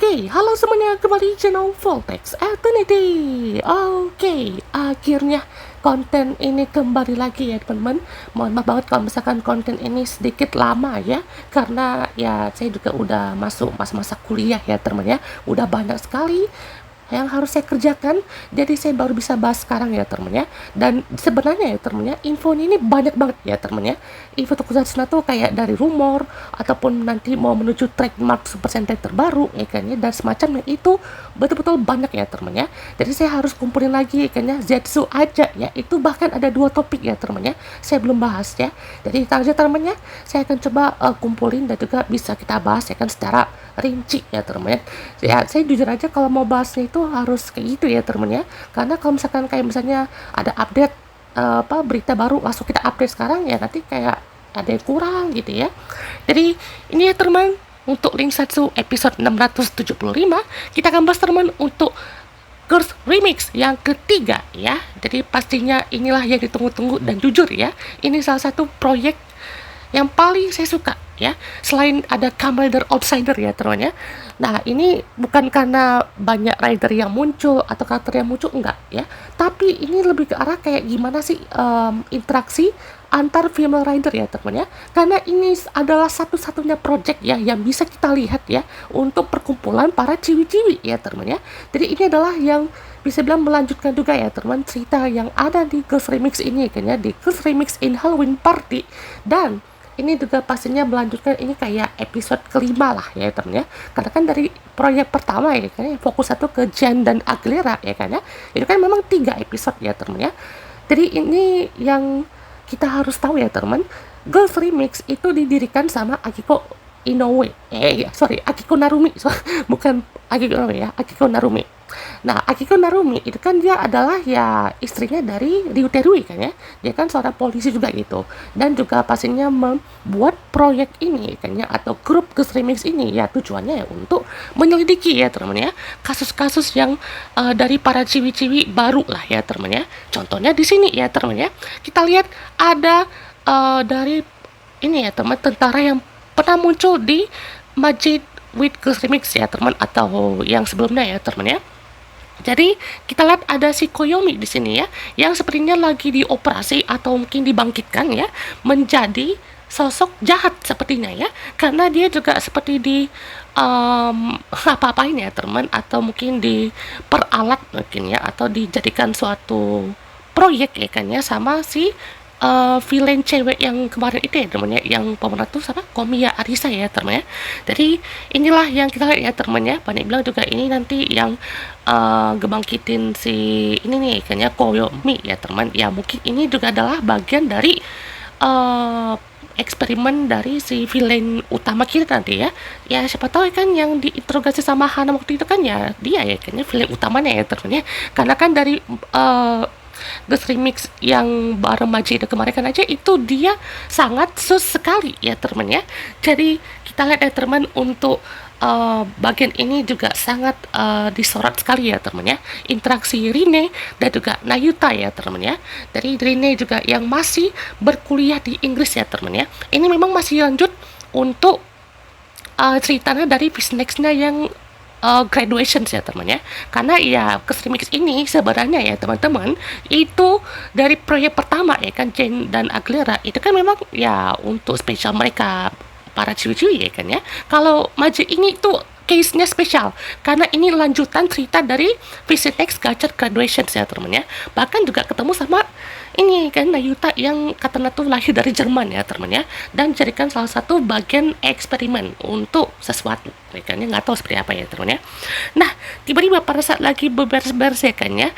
Oke, halo semuanya, kembali channel Voltex Eternity. Oke, akhirnya konten ini kembali lagi ya teman-teman. Mohon maaf banget kalau misalkan konten ini sedikit lama ya, karena ya saya juga udah masuk masa-masa kuliah ya teman-teman ya. Udah banyak sekali yang harus saya kerjakan, jadi saya baru bisa bahas sekarang ya temen ya. Dan sebenarnya ya temen ya, info ini banyak banget ya temen ya. Info Tokusatsu tuh kayak dari rumor ataupun nanti mau menuju trademark Super Sentai terbaru ya kan ya, dan semacamnya itu betul-betul banyak ya temen ya. Jadi saya harus kumpulin lagi ya kan ya, Zetsu aja ya, itu bahkan ada 2 topik ya temen ya, saya belum bahas ya. Jadi aja temen ya, saya akan coba kumpulin dan juga bisa kita bahas ya kan secara rinci ya temen ya. Saya jujur aja kalau mau bahasnya itu harus kayak gitu ya temen ya, karena kalau misalkan kayak misalnya ada update berita baru langsung kita update sekarang ya, nanti kayak ada yang kurang gitu ya. Jadi ini ya teman, untuk link satu episode 675 kita akan bahas teman untuk Girls Remix yang ketiga ya. Jadi pastinya inilah yang ditunggu-tunggu, dan jujur ya, ini salah satu proyek yang paling saya suka ya, selain ada Kamen Rider Outsider ya teman ya. Nah ini bukan karena banyak rider yang muncul atau karakter yang muncul, enggak ya, tapi ini lebih ke arah kayak gimana sih interaksi antar female rider ya teman ya, karena ini adalah satu-satunya project ya yang bisa kita lihat ya untuk perkumpulan para ciwi-ciwi ya teman ya. Jadi ini adalah yang bisa bilang melanjutkan juga ya teman, cerita yang ada di Girls Remix ini kan ya, di Girls Remix in Halloween Party. Dan ini juga pastinya melanjutkan, ini kayak episode kelima lah ya temen ya, karena kan dari proyek pertama ya kan ya, fokus satu ke Jen dan Aguilera ya kan ya, itu kan memang 3 episode ya temen ya. Jadi ini yang kita harus tahu ya teman, Girls Remix itu didirikan sama Akiko Inoue, Akiko Narumi, bukan Akiko Inoue ya, Akiko Narumi. Nah, Akiko Narumi itu kan dia adalah ya istrinya dari Ryu Terui kan ya. Dia kan seorang polisi juga gitu. Dan juga pastinya membuat proyek ini kan ya, atau grup Girls Remix ini ya, tujuannya ya untuk menyelidiki ya teman ya, kasus-kasus yang dari para ciwi-ciwi baru lah ya teman ya. Contohnya di sini ya teman ya. Kita lihat ada dari ini ya teman, tentara yang pernah muncul di Majid with Girls Remix ya teman, atau yang sebelumnya ya teman ya. Jadi kita lihat ada si Koyomi di sini ya, yang sepertinya lagi dioperasi atau mungkin dibangkitkan ya menjadi sosok jahat sepertinya ya, karena dia juga seperti di apa-apain ya teman, atau mungkin diperalat mungkin ya, atau dijadikan suatu proyek ya kan ya, sama si villain cewek yang kemarin itu ya teman ya, yang pemeran tuh sama Komiya Arisa ya teman ya. Jadi inilah yang kita lihat ya teman ya, banyak bilang juga ini nanti yang ngebangkitin si ini nih kayaknya Koyomi ya teman ya. Mungkin ini juga adalah bagian dari eksperimen dari si villain utama kita nanti ya. Ya siapa tahu kan yang diinterogasi sama Hana waktu itu kan ya dia ya kayaknya villain utamanya ya teman ya, karena kan dari Girls Remix yang bareng Majida kemarin kan aja itu dia sangat sus sekali ya teman ya. Jadi kita lihat ya teman, untuk bagian ini juga sangat disorot sekali ya teman ya, interaksi Rine dan juga Nayuta ya teman ya. Dari Rine juga yang masih berkuliah di Inggris ya teman ya. Ini memang masih lanjut untuk ceritanya dari Next-nya yang graduation ya teman ya, karena ya Girls Remix ini sebenarnya ya teman-teman itu dari proyek pertama ya kan, Jen dan Aguilera itu kan memang ya untuk spesial mereka para ciwi-ciwi ya kan ya. Kalau Majid ini tuh case-nya spesial karena ini lanjutan cerita dari Next Gacha Graduation ya teman ya. Bahkan juga ketemu sama ini kan Nayuta yang katanya tuh lahir dari Jerman ya teman ya, dan jadikan salah satu bagian eksperimen untuk sesuatu ya kan ya, nggak tahu seperti apa ya teman ya. Nah tiba-tiba pada saat lagi beberes-beres ya kan ya,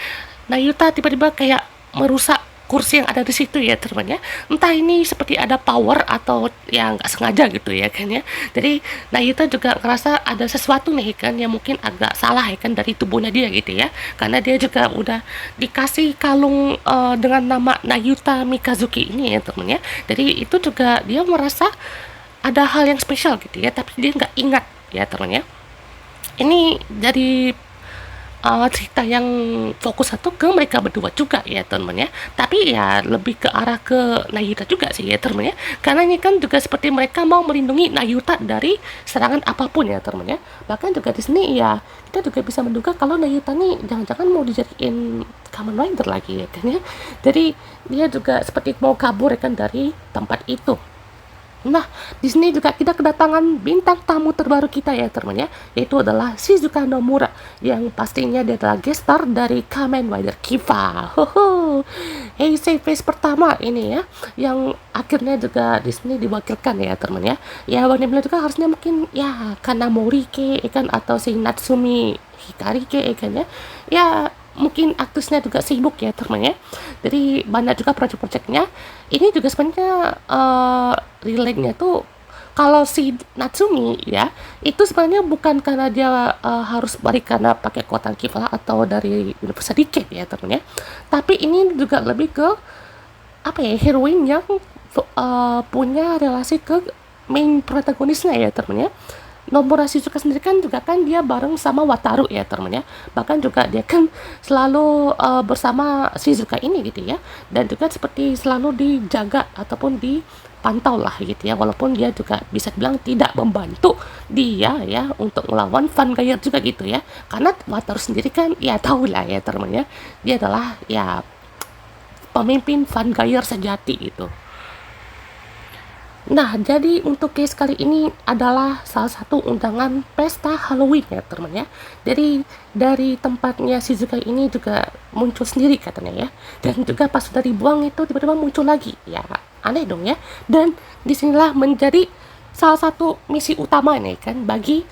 Nayuta tiba-tiba kayak merusak kursi yang ada di situ ya teman ya. Entah ini seperti ada power atau yang nggak sengaja gitu ya kan ya. Jadi Nayuta juga ngerasa ada sesuatu nih kan yang mungkin agak salah ya kan dari tubuhnya dia gitu ya, karena dia juga udah dikasih kalung dengan nama Nayuta Mikazuki ini ya teman ya. Jadi itu juga dia merasa ada hal yang spesial gitu ya, tapi dia nggak ingat ya teman ya. Ini dari cerita yang fokus satu ke mereka berdua juga ya teman ya, tapi ya lebih ke arah ke Nayuta juga sih ya teman ya, karena ini kan juga seperti mereka mau melindungi Nayuta dari serangan apapun ya teman ya. Bahkan juga di sini ya kita juga bisa menduga kalau Nayuta nih jangan-jangan mau dijadiin Kamen Rider lagi ya kan ya, jadi dia juga seperti mau kabur ya kan dari tempat itu. Nah, di sini juga kita kedatangan bintang tamu terbaru kita ya teman ya, yaitu adalah Shizuka Nomura, yang pastinya dia adalah guest star dari Kamen Rider Kiva. Hoho, Heisei Phase pertama ini ya, yang akhirnya juga di sini diwakilkan ya teman ya. Ya, bagaimana juga harusnya mungkin ya Kanamori ke kan, atau si Natsumi Hikari ke kan ya. Ya, mungkin aktrisnya juga sibuk ya teman ya, jadi banyak juga proyek-proyeknya. Ini juga sebenarnya relate-nya tuh, kalau si Natsumi ya itu sebenarnya bukan karena dia harus balik karena pakai kekuatan Kiva atau dari universe sedikit ya teman ya, tapi ini juga lebih ke apa ya, heroin yang punya relasi ke main protagonisnya ya teman ya. Nomura Shizuka sendiri kan juga kan dia bareng sama Wataru ya teman ya, bahkan juga dia kan selalu bersama Shizuka ini gitu ya, dan juga seperti selalu dijaga ataupun dipantau lah gitu ya, walaupun dia juga bisa bilang tidak membantu dia ya untuk melawan Van Gayer juga gitu ya, karena Wataru sendiri kan ya tahu lah ya teman ya, dia adalah ya pemimpin Van Gayer sejati itu. Nah, jadi untuk case kali ini adalah salah satu undangan pesta Halloween ya teman ya. Jadi dari tempatnya Shizuka ini juga muncul sendiri katanya ya. Dan juga pas sudah dibuang itu tiba-tiba muncul lagi. Ya, aneh dong ya. Dan disinilah menjadi salah satu misi utama nih kan bagi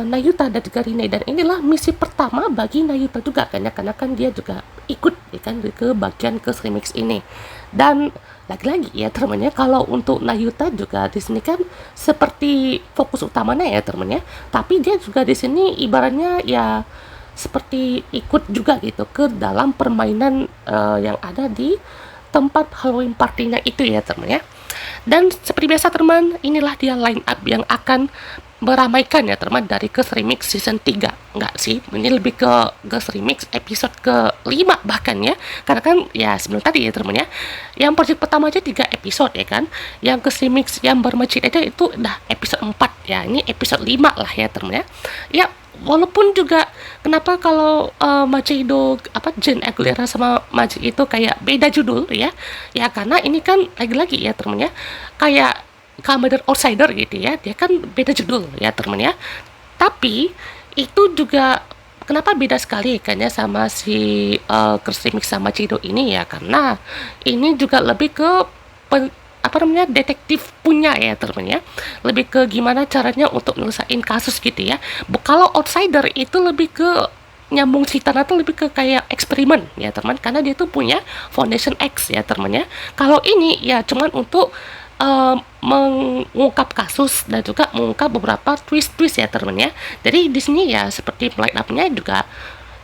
Nayuta dan juga Rine, dan inilah misi pertama bagi Nayuta juga kan ya, karena kan dia juga ikut ya kan ke bagian ke remix ini. Dan lagi-lagi ya temennya, kalau untuk Nayuta juga di sini kan seperti fokus utamanya ya temennya, tapi dia juga di sini ibaratnya ya seperti ikut juga gitu ke dalam permainan yang ada di tempat Halloween partinya itu ya temennya. Dan seperti biasa teman, inilah dia line up yang akan meramaikan ya teman dari Girls Remix season 3. Enggak sih, ini lebih ke Girls Remix episode ke-5 bahkan ya, karena kan ya sebelum tadi ya teman ya, yang project pertama aja 3 episode ya kan, yang Girls Remix yang bermacet aja itu udah episode 4 ya, ini episode 5 lah ya teman ya. Ya, walaupun juga kenapa kalau Machado apa Jen Aguilera sama Majid itu kayak beda judul ya, ya karena ini kan lagi-lagi ya teman ya, kayak Kamen Outsider gitu ya, dia kan beda judul ya teman ya, tapi itu juga kenapa beda sekali kan ya sama si Kersimik sama Cido ini ya, karena ini juga lebih ke apa namanya, detektif punya ya teman ya, lebih ke gimana caranya untuk nyelesain kasus gitu ya. Kalau Outsider itu lebih ke nyambung cerita atau lebih ke kayak eksperimen ya teman, karena dia tuh punya Foundation X ya teman ya. Kalau ini ya cuman untuk mengungkap kasus dan juga mengungkap beberapa twist-twist ya teman ya. Jadi di sini ya seperti line up-nya juga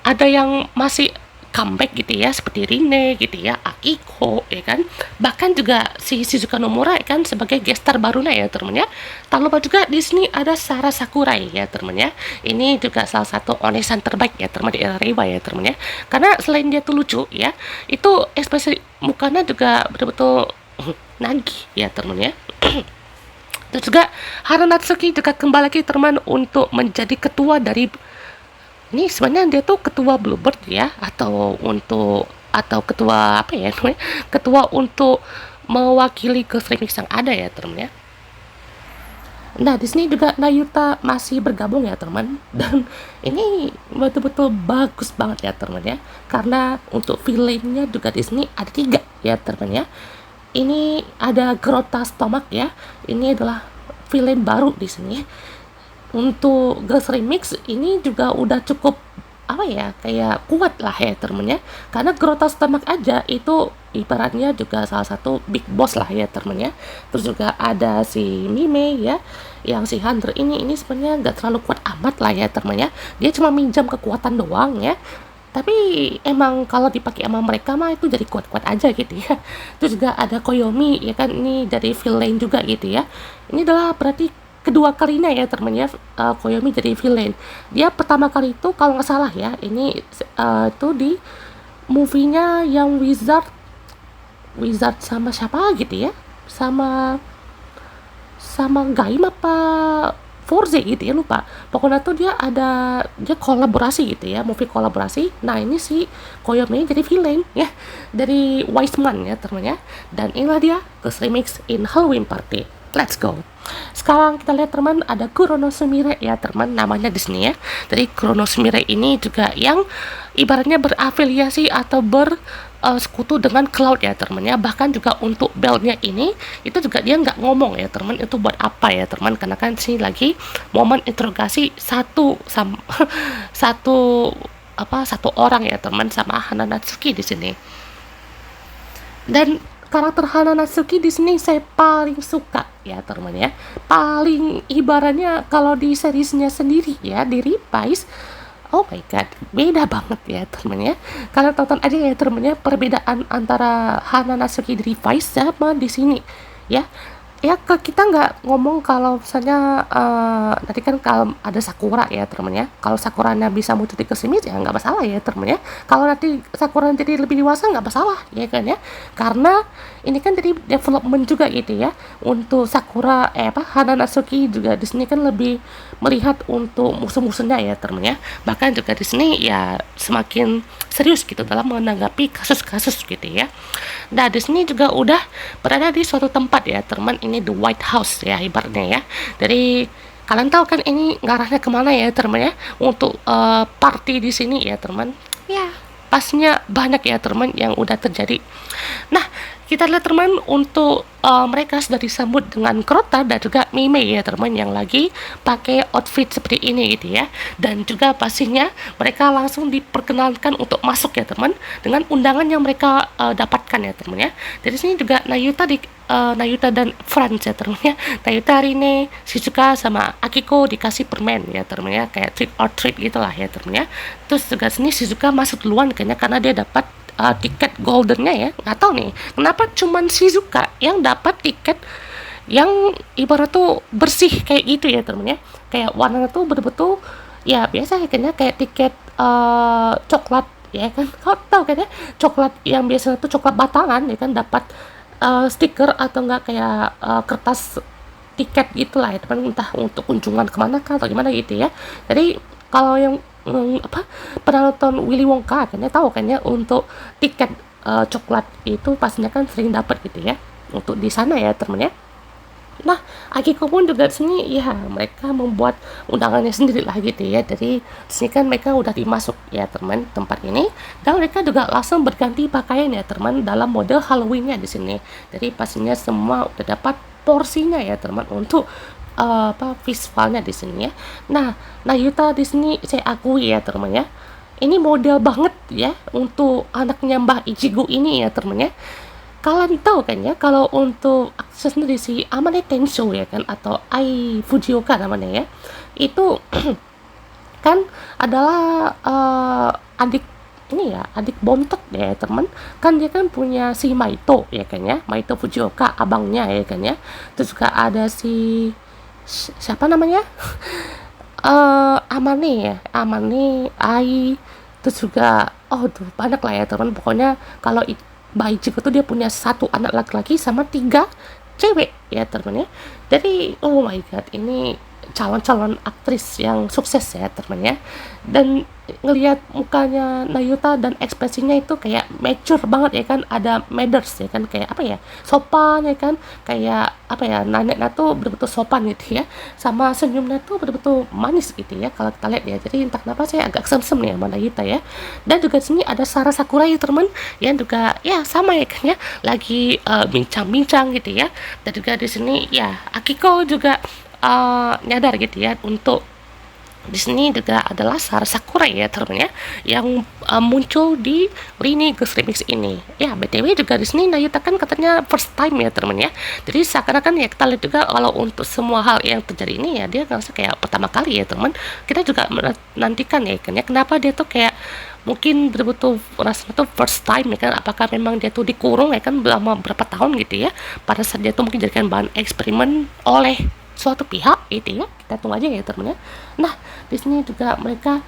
ada yang masih comeback gitu ya, seperti Rine gitu ya, Akiko ya kan, bahkan juga si Shizuka Nomura ya kan sebagai gestar barunya ya teman ya. Tak lupa juga di sini ada Sara Sakurai ya teman ya, ini juga salah satu onesan terbaik ya teman di era Reiwa ya teman ya, karena selain dia tuh lucu ya, itu ekspresi mukanya juga betul-betul nagih ya teman ya. Terus juga Harunatsuki juga kembali lagi teman untuk menjadi ketua dari, ini sebenarnya dia tuh ketua Bluebird ya, atau untuk atau ketua apa ya namanya, ketua untuk mewakili ke remix yang ada ya teman ya. Nah di sini juga Nayuta masih bergabung ya teman, dan ini betul-betul bagus banget ya teman ya, karena untuk villainnya juga di sini ada 3 ya teman ya. Ini ada Grota Stomach ya, ini adalah villain baru di sini. Untuk Girls Remix ini juga udah cukup apa ya, kayak kuat lah ya temennya, karena Grota Stomach aja itu ibaratnya juga salah satu big boss lah ya temennya. Terus juga ada si Mime ya, yang si Hunter ini sebenarnya nggak terlalu kuat amat lah ya temennya, dia cuma minjam kekuatan doang ya, tapi emang kalau dipakai sama mereka mah itu jadi kuat-kuat aja gitu ya. Terus juga ada Koyomi ya kan, ini dari villain juga gitu ya. Ini adalah berarti kedua kalinya ya teman ya, Koyomi jadi villain. Dia pertama kali itu kalau nggak salah ya, ini itu di movie-nya yang Wizard sama siapa gitu ya, sama Gaim apa Forze gitu ya, lupa. Pokoknya tuh dia kolaborasi gitu ya, movie kolaborasi. Nah ini si Koyomi jadi villain ya, dari Wiseman ya teman-teman ya. Dan inilah dia Ghost Remix in Halloween Party. Let's go. Sekarang kita lihat teman, ada Kurono Sumire ya teman, namanya di sini ya. Jadi Kurono Sumire ini juga yang ibaratnya berafiliasi atau sekutu dengan Cloud ya teman ya. Bahkan juga untuk beltnya ini itu juga dia nggak ngomong ya teman, itu buat apa ya teman, karena kan sini lagi momen interogasi satu satu orang ya teman sama Hana Natsuki di sini. Dan karakter Hana Natsuki di sini saya paling suka ya teman ya. Paling ibaratnya kalau di seriesnya sendiri ya, di Reprise, oh my god, beda banget ya teman ya. Kalian tonton aja ya teman ya, perbedaan antara Hana Natsuki di Reprise sama di sini ya. Ya kita nggak ngomong kalau misalnya nanti kan kalau ada Sakura ya teman ya, kalau Sakuranya bisa muncul di kesini ya nggak masalah ya teman ya. Kalau nanti Sakura jadi lebih dewasa nggak masalah ya kan ya, karena ini kan jadi development juga gitu ya untuk Sakura Hana Natsuki juga di sini kan lebih melihat untuk musuh-musuhnya ya teman ya. Bahkan juga di sini ya semakin serius gitu dalam menanggapi kasus-kasus gitu ya. Nah di sini juga udah berada di suatu tempat ya teman, ini The White House ya ibaratnya ya. Jadi kalian tahu kan ini ngarahnya kemana ya teman ya, untuk party di sini ya teman ya. Pasnya banyak ya teman yang udah terjadi. Nah kita lihat teman, untuk mereka sudah disambut dengan Crota dan juga Mime ya teman, yang lagi pakai outfit seperti ini gitu ya. Dan juga pastinya mereka langsung diperkenalkan untuk masuk ya teman, dengan undangan yang mereka dapatkan ya teman ya. Dari sini juga Nayuta dan Franz ya teman ya. Nayuta, Rine, Shizuka sama Akiko dikasih permen ya teman ya, kayak trick or treat gitulah ya teman ya. Terus juga sini Shizuka masuk duluan kayaknya karena dia dapat tiket goldennya ya. Nggak tahu nih kenapa cuman Shizuka yang dapat tiket yang ibarat tuh bersih kayak gitu ya temen ya, kayak warnanya tuh betul-betul ya biasa ya kayaknya, kayak tiket coklat ya kan. Kau tahu kan ya, coklat yang biasanya tuh coklat batangan ya kan, dapat stiker atau enggak kayak kertas tiket gitulah ya teman, entah untuk kunjungan kemana kan atau gimana gitu ya. Jadi kalau yang pernah nonton Willy Wonka kan ya, tahu kan ya, untuk tiket coklat itu pastinya kan sering dapat gitu ya untuk di sana ya teman ya. Nah Akiko pun juga di sini ya, mereka membuat undangannya sendiri lah gitu ya. Jadi di sini kan mereka udah dimasuk ya teman tempat ini, dan mereka juga langsung berganti pakaian ya teman dalam mode Halloweennya di sini. Jadi pastinya semua udah dapat porsinya ya teman untuk visualnya di sini ya. Nah Nayuta di sini saya akui ya teman ya, ini model banget ya untuk anaknya Mbah Ichigo ini ya teman ya. Kalian tahu kan ya, kalau untuk akses sendiri si Amane Tensho ya kan, atau Ai Fujioka namanya ya, itu kan adalah adik ini ya, adik bontot ya teman kan. Dia kan punya si Maito ya kan ya, Maito Fujioka abangnya ya kan ya. Terus juga ada si siapa namanya Amane, Ai, terus juga tuh banyak lah ya teman. Pokoknya kalau Baijigo tuh dia punya satu anak laki-laki sama 3 cewek ya teman ya. Jadi oh my god, ini calon-calon aktris yang sukses ya teman ya. Dan ngelihat mukanya Nayuta dan ekspresinya itu kayak mature banget ya kan, ada manners ya kan, kayak sopan ya kan, kayak neneknya tuh betul-betul sopan gitu ya, sama senyumnya tuh betul-betul manis gitu ya kalau kita lihat ya. Jadi entah kenapa saya agak sem-sem nih sama Nayuta ya. Dan juga sini ada Sara Sakura ya teman, yang juga ya sama ya kan ya, lagi bincang-bincang gitu ya. Dan juga di sini ya Akiko juga nyadar gitu ya, untuk di sini juga adalah Sara Sakura ya teman ya, yang muncul di lini Ghost Remix ini. Ya BTW juga di sini Nayuta kan katanya first time ya teman ya. Jadi seakan-akan ya kita lihat juga kalau untuk semua hal yang terjadi ini ya, dia ngerasa kayak pertama kali ya teman. Kita juga menantikan ya kan ya, kenapa dia tuh kayak mungkin betul-betul rasanya tuh first time ya kan. Apakah memang dia tuh dikurung ya kan selama berapa tahun gitu ya, pada saat dia tuh mungkin jadikan bahan eksperimen oleh suatu pihak itu ya, kita tunggu aja ya teman-teman ya. Nah di sini juga mereka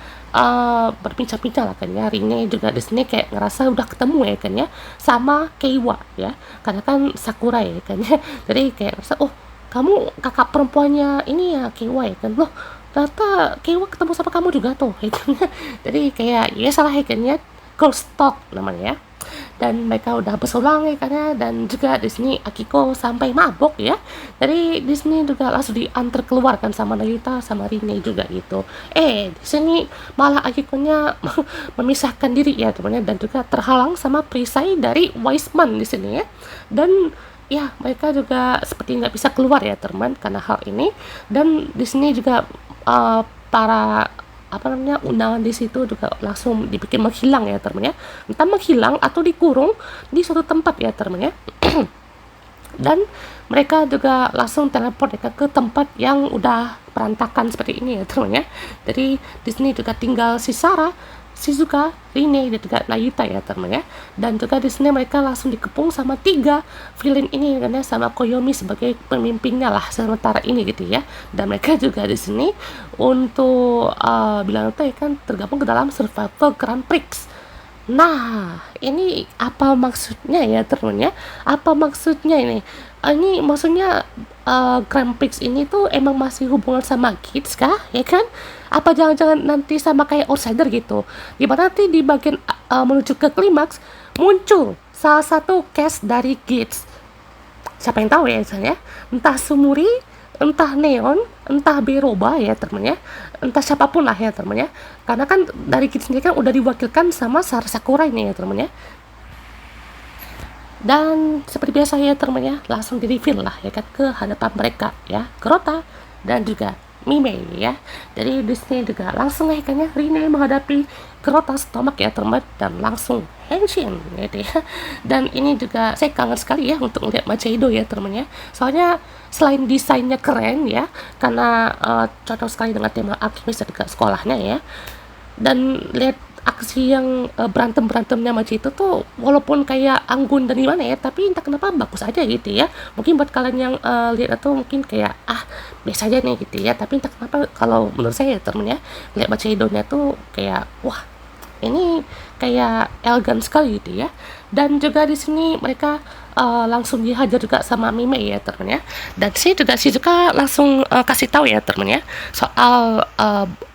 berbincang-bincang lah kan ya. Rine juga di sini kayak ngerasa udah ketemu ya kan ya sama Keiwa ya, karena kan Sakura ya kan ya. Jadi kayak ngerasa, oh kamu kakak perempuannya ini ya Keiwa ya kan, loh ternyata Keiwa ketemu sama kamu juga tuh ya kan. Jadi kayak ya salah ya kan ya, girls talk namanya ya. Dan mereka udah berulang ya kan ya, dan juga di sini Akiko sampai mabok ya. Jadi di sini juga langsung diantar keluar kan sama Nayuta sama Rine juga gitu. Di sini malah Akikonya memisahkan diri ya temannya, dan juga terhalang sama perisai dari Wiseman di sini ya. Dan ya mereka juga seperti nggak bisa keluar ya teman karena hal ini. Dan di sini juga para undangan di situ juga langsung dibikin menghilang ya teman ya, entah menghilang atau dikurung di suatu tempat ya teman ya. Dan mereka juga langsung teleport ya ke tempat yang udah berantakan seperti ini ya teman ya. Jadi di sini juga tinggal si Sarah, Shizuka, Rine, dan juga Nayuta ya teman ya. Dan juga di sini mereka langsung dikepung sama 3 villain ini karena sama Koyomi sebagai pemimpinnya lah sementara ini gitu ya. Dan mereka juga di sini untuk bilang itu ya kan tergabung ke dalam Survival Grand Prix. Nah, ini apa maksudnya ya teman ya? Apa maksudnya ini? Ini maksudnya Grand Prix ini tuh emang masih hubungan sama Kids kah? Ya kan? Apa jangan-jangan nanti sama kayak Outsider gitu? Dimana nanti di bagian menuju ke klimaks muncul salah satu cast dari Kids. Siapa yang tahu ya misalnya? Entah Sumuri, entah Neon, entah Beroba ya teman ya, entah siapapun lah ya teman ya. Karena kan dari Kids sendiri kan udah diwakilkan sama Sarah Sakura ini ya teman ya. Dan seperti biasa ya teman ya, langsung di reveal lah ya kan ke hadapan mereka ya, Kurota dan juga Mime ya. Jadi di sini juga langsung ya kan ya, Rine menghadapi Kurota Stomach ya teman, dan langsung henshin gitu ya. Dan ini juga saya kangen sekali ya untuk melihat Machado ya teman ya. Soalnya selain desainnya keren ya, karena cocok sekali dengan tema alkemis dan juga sekolahnya ya. Dan lihat aksi yang berantem-berantemnya Maji itu tuh walaupun kayak anggun dan gimana ya, tapi entah kenapa bagus aja gitu ya. Mungkin buat kalian yang lihat atau mungkin kayak biasa aja nih gitu ya, tapi entah kenapa kalau menurut saya temen ya, lihat Maji Idonya tuh kayak wah ini kayak elegan sekali gitu ya. Dan juga di sini mereka langsung dihajar juga sama Mime ya temen ya. Dan sih juga Shizuka langsung kasih tahu ya temen ya soal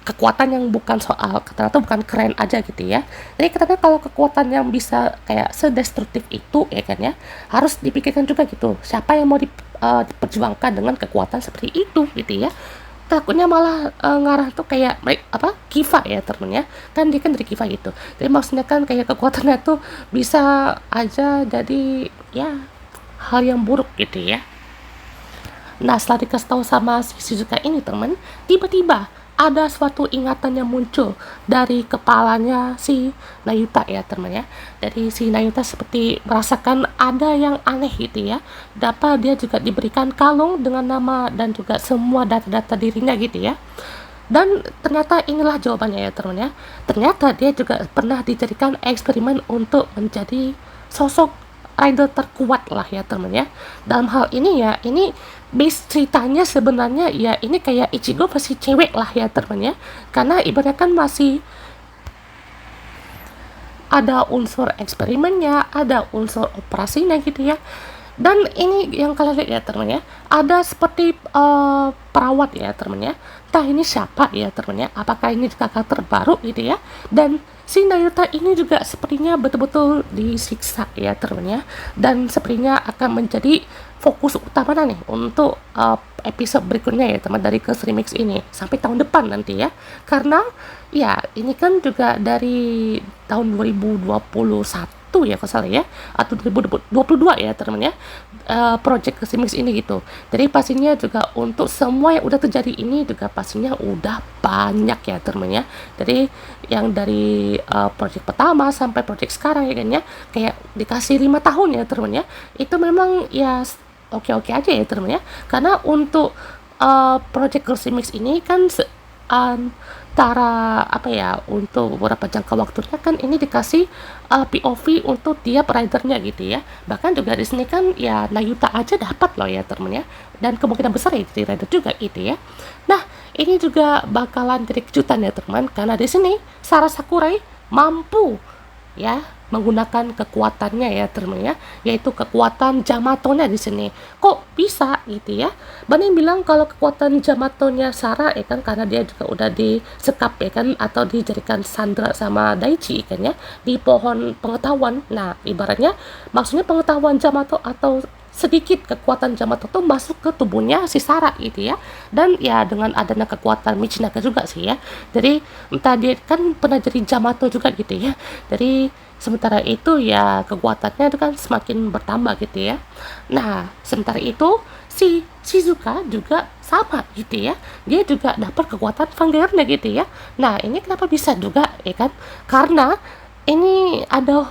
kekuatan yang bukan soal ternyata bukan keren aja gitu ya. Jadi katanya kalau kekuatan yang bisa kayak sedestruktif itu ya kan ya, harus dipikirkan juga gitu. Siapa yang mau diperjuangkan dengan kekuatan seperti itu gitu ya. Takutnya malah ngarah tuh kayak Kiva ya temen ya. Kan dia kan dari Kiva gitu. Jadi maksudnya kan kayak kekuatannya tuh bisa aja jadi ya hal yang buruk gitu ya. Nah setelah dikasih tahu sama si Shizuka ini temen, tiba-tiba ada suatu ingatan yang muncul dari kepalanya si Nayuta ya teman ya. Jadi si Nayuta seperti merasakan ada yang aneh gitu ya. Dapat dia juga diberikan kalung dengan nama dan juga semua data-data dirinya gitu ya. Dan ternyata inilah jawabannya ya teman ya. Ternyata dia juga pernah dijadikan eksperimen untuk menjadi sosok rider terkuat lah ya teman ya. Dalam hal ini ya, ini base ceritanya sebenarnya ya ini kayak Ichigo versi cewek lah ya teman ya. Karena ibaratnya kan masih ada unsur eksperimennya, ada unsur operasinya gitu ya. Dan ini yang kalian lihat ya teman ya, ada seperti perawat ya teman ya. Entah ini siapa ya teman ya, apakah ini kakak terbaru gitu ya. Dan si Nayuta ini juga sepertinya betul-betul disiksa ya teman ya. Dan sepertinya akan menjadi fokus utama nih untuk episode berikutnya ya teman, dari Curse Remix ini sampai tahun depan nanti ya. Karena ya ini kan juga dari tahun 2021 ya kalau salah ya, atau 2022 ya teman ya, project Curse Remix ini gitu. Jadi pastinya juga untuk semua yang udah terjadi ini juga pastinya udah banyak ya teman ya. Jadi yang dari project pertama sampai project sekarang ya kan ya, kayak dikasih 5 tahun ya teman ya, itu memang ya oke-oke aja ya teman ya. Karena untuk project Curse Remix ini kan secara apa ya, untuk beberapa jangka waktunya kan ini dikasih POV untuk tiap ridernya gitu ya. Bahkan juga di sini kan ya Nayuta aja dapat loh ya temen ya, dan kemungkinan besar ya jadi rider juga gitu ya. Nah, ini juga bakalan jadi kejutan ya teman, karena di sini Sarah Sakurai mampu ya menggunakan kekuatannya ya teman ya, yaitu kekuatan Jamatonya di sini. Kok bisa gitu ya? Banyak yang bilang kalau kekuatan Jamatonya Sarah ya kan karena dia juga udah disekap ya kan, atau dijadikan sandra sama Daichi kan ya di pohon pengetahuan. Nah, ibaratnya maksudnya pengetahuan Jamato atau sedikit kekuatan Jamato tuh masuk ke tubuhnya si Sarah gitu ya. Dan ya dengan adanya kekuatan Michinaga juga sih ya, jadi entah dia kan pernah jadi Jamato juga gitu ya, jadi sementara itu ya kekuatannya itu kan semakin bertambah gitu ya. Nah, sementara itu si Shizuka juga sama gitu ya, dia juga dapat kekuatan Vanguardnya gitu ya. Nah, ini kenapa bisa juga ya kan, karena ini ada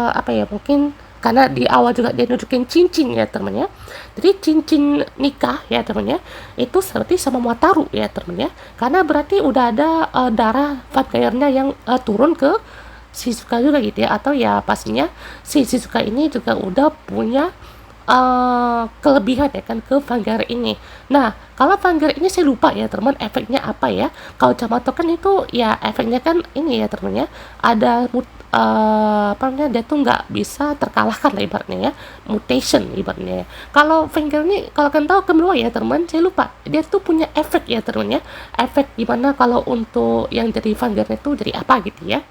apa ya, mungkin karena di awal juga dia nunjukin cincin ya temennya. Jadi cincin nikah ya temennya itu seperti sama Wataru ya temennya, karena berarti udah ada darah Vanguardnya yang turun ke Shizuka juga gitu ya, atau ya pastinya si Shizuka ini juga udah punya kelebihan ya kan ke Vanguard ini. Nah, kalau Vanguard ini saya lupa ya teman efeknya apa ya. Kalau Jamato kan itu ya efeknya kan ini ya teman ya, ada apa namanya, dia tuh nggak bisa terkalahkan lah ibaratnya ya, mutation ibaratnya ya. Kalau Vanguard ini kalau kalian tahu kedua ya teman, saya lupa dia tuh punya efek ya teman ya, efek gimana kalau untuk yang jadi Vanguard itu jadi apa gitu ya,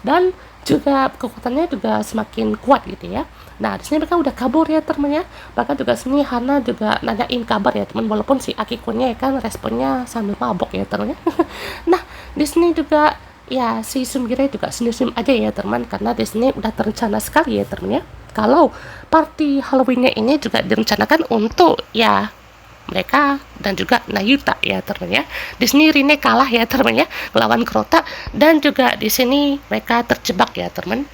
dan juga kekuatannya juga semakin kuat gitu ya. Nah, di sini mereka udah kabur ya temennya. Bahkan juga sini Hana juga nanyain kabar ya teman, walaupun si Akiko-nya ya kan responnya sambil mabok ya temennya. Nah, di sini juga ya si Sumire juga senyum-senyum aja ya teman, karena di sini udah terencana sekali ya temennya. Kalau party Halloween-nya ini juga direncanakan untuk ya mereka dan juga Nayuta ya teman ya. Di sini Rine kalah ya teman ya melawan Krota, dan juga di sini mereka terjebak ya teman.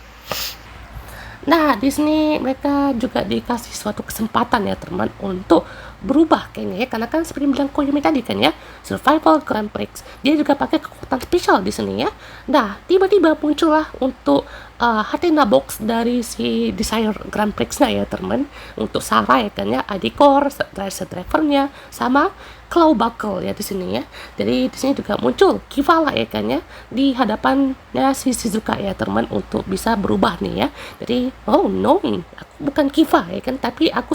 Nah, di sini mereka juga dikasih suatu kesempatan ya teman untuk berubah kayaknya ya, karena kan seperti bilang Koyumi tadi kan ya, survival Grand Prix. Dia juga pakai kekuatan spesial di sini ya. Nah, tiba-tiba muncullah untuk Hatena box dari si Desire Grand Prix-nya ya teman, untuk Sarah ya kan ya, ID core, drivernya, sama claw buckle ya di sini ya. Jadi di sini juga muncul Kivala ya kan ya di hadapannya si Shizuka ya teman, untuk bisa berubah nih ya. Jadi oh no, aku bukan Kiva ya kan, tapi aku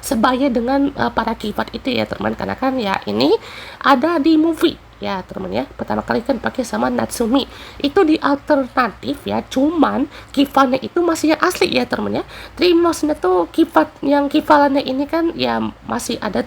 sebaya dengan para Kivat itu ya teman, karena kan ya ini ada di movie ya teman ya, pertama kali kan pakai sama Natsumi itu di alternatif ya, cuman Kivanya itu masih yang asli ya teman ya. Jadi maksudnya tuh Kivat yang Kivalanya ini kan ya masih ada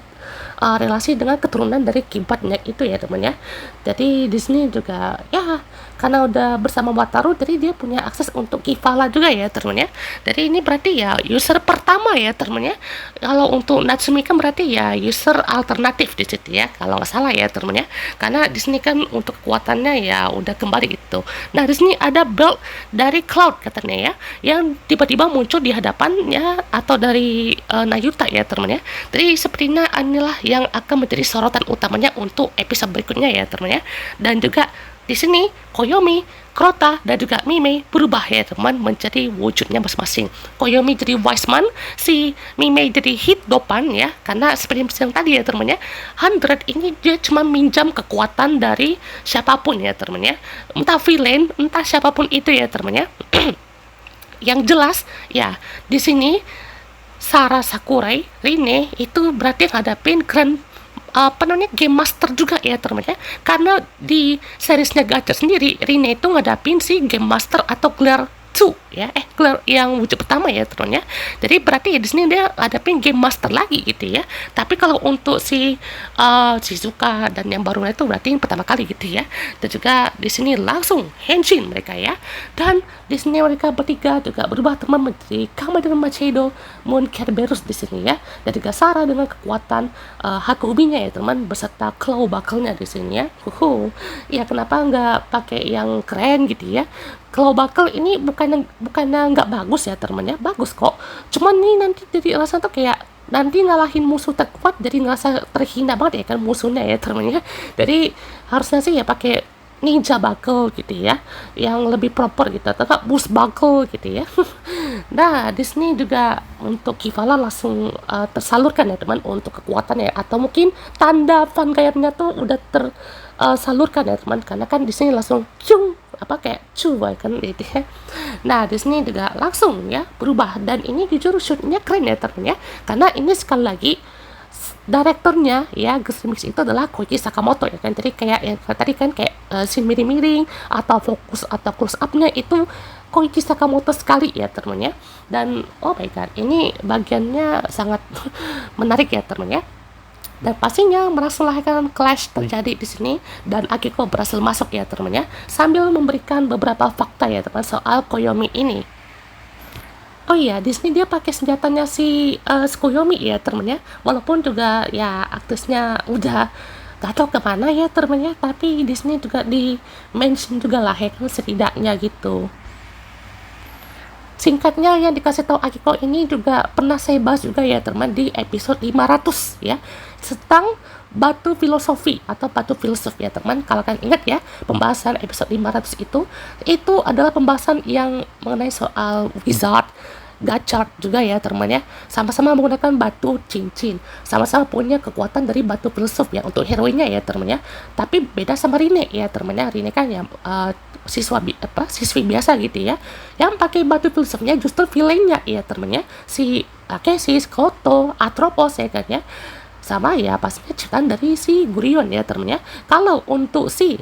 relasi dengan keturunan dari kibatnya itu ya teman ya. Jadi di sini juga ya karena udah bersama Wataru, jadi dia punya akses untuk Kivala juga ya teman ya. Jadi ini berarti ya user pertama ya teman ya. Kalau untuk Natsumi kan berarti ya user alternatif di situ ya, kalau nggak salah ya teman ya. Karena di sini kan untuk kekuatannya ya udah kembali gitu. Nah, di sini ada build dari Cloud katanya ya, yang tiba-tiba muncul di hadapannya atau dari Nayuta ya teman ya. Jadi sepertinya inilah yang akan menjadi sorotan utamanya untuk episode berikutnya ya teman ya. Dan juga di sini Koyomi, Krota, dan juga Mimei berubah ya teman menjadi wujudnya masing-masing. Koyomi jadi Wiseman, si Mimei jadi Hitdopan ya, karena seperti yang tadi ya teman ya, 100 ini dia cuma minjam kekuatan dari siapapun ya teman ya, entah villain, entah siapapun itu ya teman ya. Yang jelas ya di sini Sarah Sakurai Rine itu berarti ngadapin Grand apa namanya game master juga ya teman ya, karena di seriesnya Gacha sendiri Rine itu ngadapin si game master atau gelar 2 ya, gelar yang wujud pertama ya teman ya. Jadi berarti ya di sini dia ngadapin game master lagi gitu ya. Tapi kalau untuk si Shizuka dan yang baru itu berarti yang pertama kali gitu ya. Dan juga di sini langsung henshin mereka ya. Dan di sini mereka bertiga juga berubah teman menjadi Kama dengan Machado, Moon Kerberus di sini ya. Dan juga Sarah dengan kekuatan Hakubinya ya teman, beserta claw buckle-nya di sini ya. Ya kenapa nggak pakai yang keren gitu ya? Claw buckle ini bukannya nggak bagus ya teman ya, bagus kok. Cuman nih nanti jadi alasan tuh kayak nanti ngalahin musuh terkuat jadi ngerasa terhina banget ya kan musuhnya ya temennya. Jadi harusnya sih ya pakai ninja buckle gitu ya, yang lebih proper gitu, tetap boost buckle gitu ya. Nah, Disney juga untuk Kivala langsung tersalurkan ya teman untuk kekuatannya, atau mungkin tanda Vanguard-nya tuh udah tersalurkan ya teman, karena kan Disney langsung cung apa kayak cuy kan gitu ya. Nah, Disney juga langsung ya berubah, dan ini jujur shootnya keren ya teman ya, karena ini sekali lagi direkturnya ya Ghost Remix itu adalah Koichi Sakamoto ya kan. Jadi kayak yang tadi kan kayak scene miring-miring atau fokus atau close up-nya itu Koichi Sakamoto sekali ya teman ya. Dan oh my god, ini bagiannya sangat menarik ya teman ya. Dan pastinya merasakan clash terjadi di sini, dan Akiko berhasil masuk ya teman ya, sambil memberikan beberapa fakta ya teman soal Koyomi ini. Oh iya, di sini dia pakai senjatanya si Tsukuyomi ya temennya. Walaupun juga ya aktrisnya udah gak tau kemana ya temennya, tapi di sini juga di mention juga lah ya kan setidaknya gitu. Singkatnya yang dikasih tahu Akiko ini juga pernah saya bahas juga ya teman di episode 500 ya, tentang batu filosofi atau batu filsuf ya teman. Kalau kalian ingat ya, pembahasan episode 500 itu adalah pembahasan yang mengenai soal wizard gacor juga ya teman ya, sama-sama menggunakan batu cincin, sama-sama punya kekuatan dari batu filsuf ya untuk heroinnya ya teman ya. Tapi beda sama Rine ya teman ya, Rine kan yang siswi biasa gitu ya, yang pakai batu filsufnya justru villainnya ya teman ya, si Akesis, Koto, Atropos ya kan ya, sama ya pastinya ciptaan dari si Gurion ya teman ya. Kalau untuk si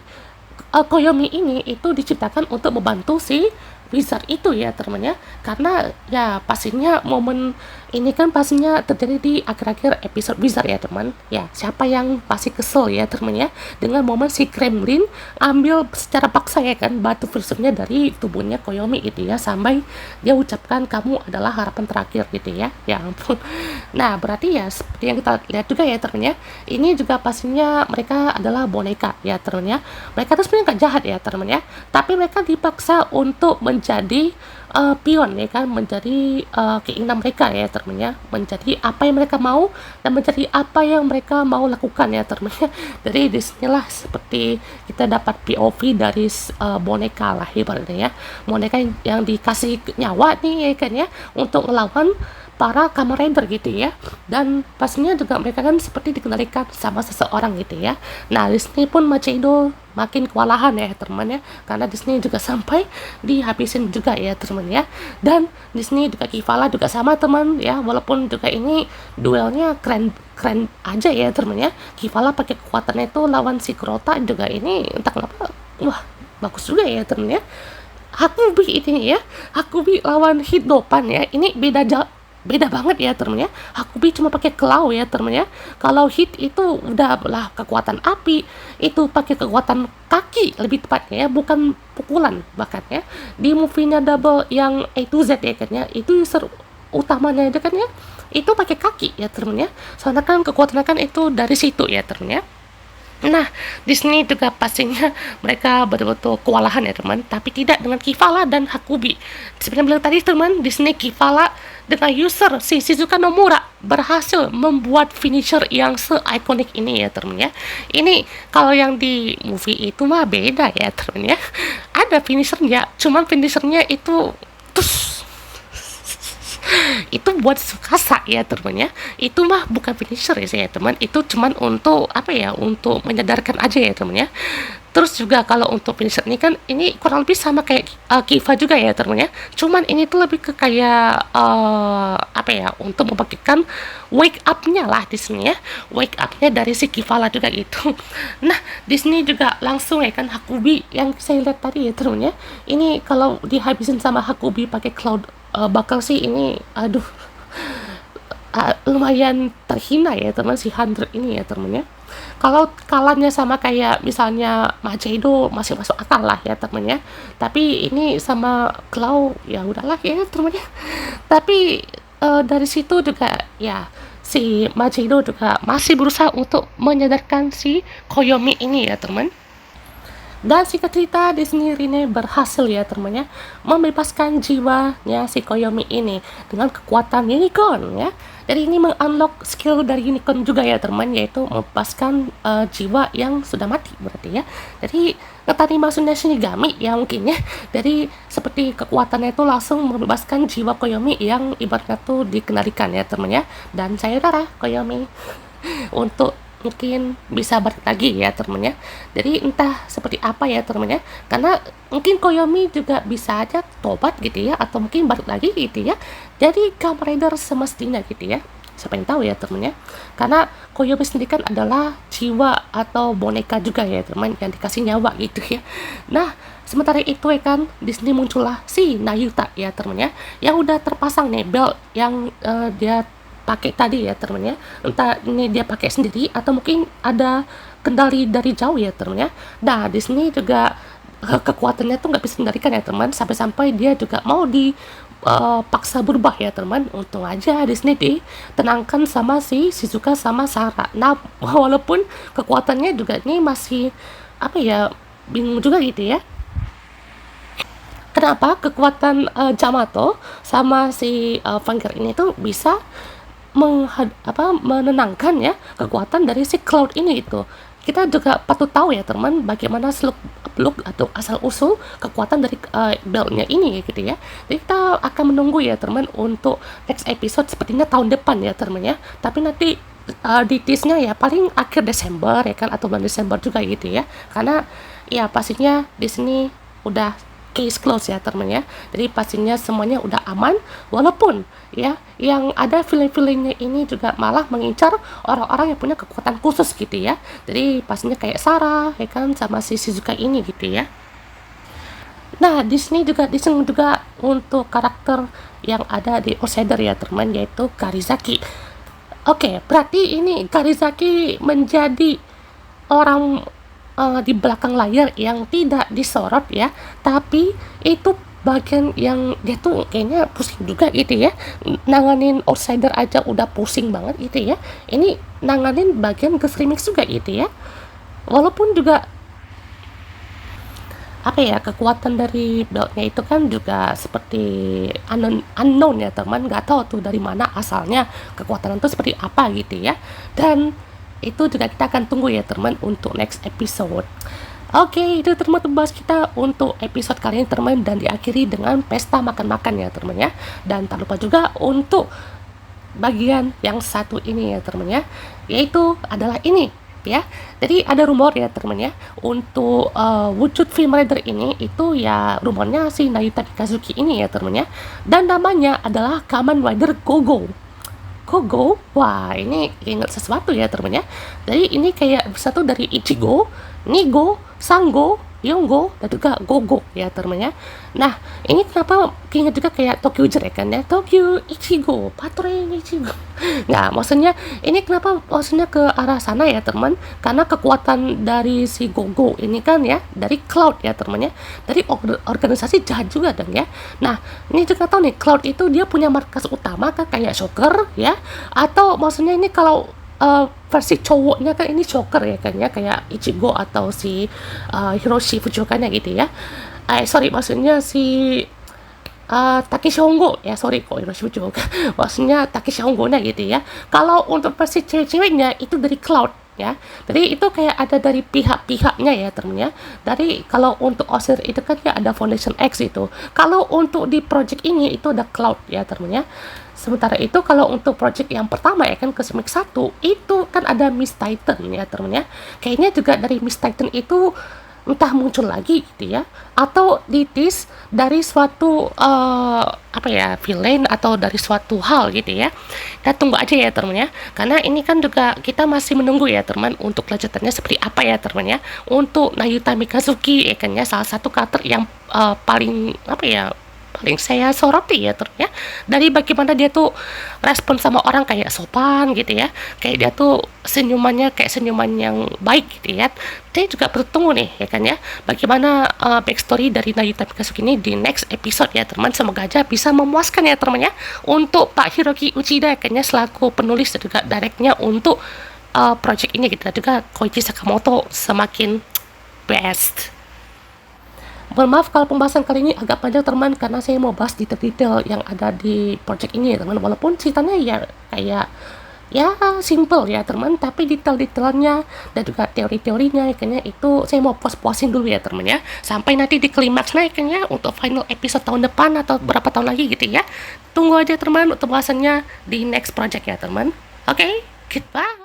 Koyomi ini itu diciptakan untuk membantu si wizard itu ya teman ya, karena ya pastinya momen ini kan pastinya terjadi di akhir-akhir episode wizard ya teman ya. Siapa yang pasti kesel ya teman ya dengan momen si Kremlin ambil secara paksa ya kan batu filsufnya dari tubuhnya Koyomi gitu ya, sampai dia ucapkan kamu adalah harapan terakhir gitu ya. Ya ampun. Nah, berarti ya seperti yang kita lihat juga ya teman ya, ini juga pastinya mereka adalah boneka ya teman ya. Mereka tuh sebenarnya nggak jahat ya teman ya, tapi mereka dipaksa untuk menjadi pion ya kan, menjadi keinginan mereka ya teman ya, menjadi apa yang mereka mau dan menjadi apa yang mereka mau lakukan ya teman ya. Jadi disinilah seperti kita dapat POV dari boneka lah ibaratnya ya, boneka yang dikasih nyawa nih ya kan ya, untuk melawan para Kamen Rider gitu ya. Dan pastinya juga mereka kan seperti dikendalikan sama seseorang gitu ya. Nah, Disney pun Machado makin kewalahan ya teman ya, karena Disney juga sampai dihabisin juga ya teman ya. Dan Disney juga Kivala juga sama teman ya, walaupun juga ini duelnya keren aja ya teman ya. Kivala pakai kekuatannya itu lawan si Kurota juga, ini entah kenapa wah bagus juga ya teman ya. Hakubi ini ya, Hakubi lawan Hidopan ya, ini beda banget ya temen ya. Hakubi cuma pakai claw ya temen ya. Kalau hit itu udah lah kekuatan api, itu pakai kekuatan kaki lebih tepatnya ya, bukan pukulan bahkan ya. Di movie-nya Double yang A to Z ya kan ya, itu user utamanya aja kan ya, itu pakai kaki ya temen ya. Soalnya kan kekuatannya kan itu dari situ ya temen ya. Nah, Disney juga pastinya mereka betul-betul kewalahan ya teman, tapi tidak dengan Kivala dan Hakubi. Seperti yang bilang tadi teman, Disney Kivala dengan user si Shizuka Nomura berhasil membuat finisher yang se-ikonik ini ya teman ya. Ini kalau yang di movie itu mah beda ya teman ya. Ada finishernya, cuman finishernya itu itu buat Tsukasa ya teman ya. Itu mah bukan finisher ya teman, itu cuman untuk apa ya, untuk menyadarkan aja ya teman ya. Terus juga kalau untuk finisher ini kan ini kurang lebih sama kayak Kiva juga ya teman ya, cuman ini tuh lebih ke kayak apa ya, untuk membangkitkan wake up-nya lah di sini ya, wake up-nya dari si Kivala juga gitu. Nah, di sini juga langsung ya kan Hakubi yang saya lihat tadi ya teman ya, ini kalau dihabisin sama Hakubi pakai cloud bakal sih ini aduh lumayan terhina ya teman si Hunter ini ya teman ya. Kalau kalahnya sama kayak misalnya Machado masih masuk akal lah ya teman ya, tapi ini sama Claw ya udahlah ya teman ya. Tapi dari situ juga ya si Machado juga masih berusaha untuk menyadarkan si Koyomi ini ya teman. Dan singkat cerita di sini Rine berhasil ya temannya membebaskan jiwanya si Koyomi ini dengan kekuatan unicorn ya. Jadi ini mengunlock skill dari unicorn juga ya teman, yaitu membebaskan jiwa yang sudah mati berarti ya. Jadi tadi maksudnya Shinigami ya mungkin ya. Jadi seperti kekuatannya itu langsung membebaskan jiwa Koyomi yang ibaratnya tuh dikendalikan ya teman ya. Dan saya darah Koyomi untuk mungkin bisa balik lagi ya temennya. Jadi entah seperti apa ya temennya, karena mungkin Koyomi juga bisa aja tobat gitu ya, atau mungkin balik lagi gitu ya. Jadi Kamen Rider semestinya gitu ya, siapa yang tahu ya temennya, karena Koyomi sendiri kan adalah jiwa atau boneka juga ya teman, yang dikasih nyawa gitu ya. Nah sementara itu ya kan di sini muncullah si Nayuta ya temennya, yang udah terpasang nih belt yang dia pakai tadi ya temennya, entah ini dia pakai sendiri atau mungkin ada kendali dari jauh ya temennya. Nah di sini juga kekuatannya tuh nggak bisa dikendalikan ya teman, sampai-sampai dia juga mau paksa berubah ya teman. Untung aja di sini ditenangkan sama si Shizuka sama Sarah. Nah walaupun kekuatannya juga ini masih apa ya, bingung juga gitu ya. Kenapa kekuatan Yamato sama si Vanguard ini tuh bisa menenangkan ya kekuatan dari si Cloud ini itu. Kita juga patut tahu ya teman, bagaimana seluk beluk atau asal usul kekuatan dari beltnya ini gitu ya. Jadi kita akan menunggu ya teman untuk next episode, sepertinya tahun depan ya teman ya. Tapi nanti di tease-nya ya paling akhir Desember ya kan, atau bulan Desember juga gitu ya. Karena ya pastinya di sini udah case close ya teman ya. Jadi pastinya semuanya udah aman, walaupun ya yang ada feeling-feelingnya ini juga malah mengincar orang-orang yang punya kekuatan khusus gitu ya. Jadi pastinya kayak Sarah ya kan, sama si Shizuka ini gitu ya. Nah di sini juga disinggung juga untuk karakter yang ada di Outsider ya teman, yaitu Karizaki. Oke, berarti ini Karizaki menjadi orang di belakang layar yang tidak disorot ya, tapi itu bagian yang dia tuh kayaknya pusing juga gitu ya. Nanganin Outsider aja udah pusing banget gitu ya, ini nanganin bagian Ghost Remix juga gitu ya. Walaupun juga apa ya, kekuatan dari beltnya itu kan juga seperti unknown ya teman, nggak tahu tuh dari mana asalnya kekuatan itu seperti apa gitu ya. Dan itu juga kita akan tunggu ya teman untuk next episode. Oke, itu teman bahas kita untuk episode kali ini teman, dan diakhiri dengan pesta makan-makan ya teman ya. Dan tak lupa juga untuk bagian yang satu ini ya teman ya, yaitu adalah ini ya. Jadi ada rumor ya teman ya, untuk wujud film Rider ini itu ya rumornya si Nayuta Mikazuki ini ya teman ya, dan namanya adalah Kamen Rider Gogo. Gogo, wah ini ingat sesuatu ya teman ya. Jadi ini kayak satu dari Ichigo, Nigo, Sango, Yongo, dan juga Gogo ya teman ya. Nah ini kenapa ingat juga kayak Tokyo Jer kan ya, Tokyo Ichigo, Patrol Ichigo. Nah maksudnya ini kenapa maksudnya ke arah sana ya teman, karena kekuatan dari si Gogo ini kan ya dari Cloud ya teman ya, dari organisasi jahat juga dong ya. Nah ini juga tahu nih, Cloud itu dia punya markas utama kan kayak Shocker ya, atau maksudnya ini kalau versi cowoknya kan ini Shocker ya kan ya, kayak Ichigo atau si Hiroshi Fujioka-nya gitu ya. Sorry maksudnya si Takeshi Hongo ya, sorry kok Hiroshi Fujioka maksudnya Takeshi Hongo-nya gitu ya. Kalau untuk versi cewek-ceweknya itu dari Cloud ya, jadi itu kayak ada dari pihak-pihaknya ya temen ya. Dari kalau untuk Osir itu kan ya ada Foundation X itu, kalau untuk di project ini itu ada Cloud ya temen ya. Sementara itu kalau untuk project yang pertama ya kan, Cosmic 1 itu kan ada Miss Titan ya temen ya. Kayaknya juga dari Miss Titan itu entah muncul lagi gitu ya, atau ditis dari suatu apa ya, villain atau dari suatu hal gitu ya. Kita tunggu aja ya teman ya, karena ini kan juga kita masih menunggu ya teman untuk lanjutannya seperti apa ya teman ya. Untuk Nayuta Mikazuki ya kan ya, salah satu karakter yang paling apa ya, paling saya soroti ya terus ya, dari bagaimana dia tuh respon sama orang kayak sopan gitu ya, kayak dia tuh senyumannya kayak senyuman yang baik gitu ya. Saya juga bertunggu nih ya kan ya, bagaimana backstory dari Nayuta Mikazuki ini di next episode ya teman. Semoga aja bisa memuaskan ya teman ya, untuk Pak Hiroki Uchida kayaknya selaku penulis dan juga directnya untuk project ini gitu, dan juga Koichi Sakamoto semakin best. Mohon maaf kalau pembahasan kali ini agak panjang teman, karena saya mau bahas detail-detail yang ada di project ini ya teman. Walaupun ceritanya ya kayak ya simple ya teman, tapi detail-detailnya dan juga teori-teorinya kayaknya itu saya mau puas-puasin dulu ya teman ya, sampai nanti di klimaks naiknya untuk final episode tahun depan atau berapa tahun lagi gitu ya. Tunggu aja teman untuk bahasannya di next project ya teman. Oke, goodbye.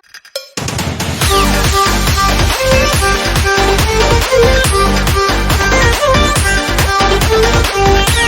Thank you.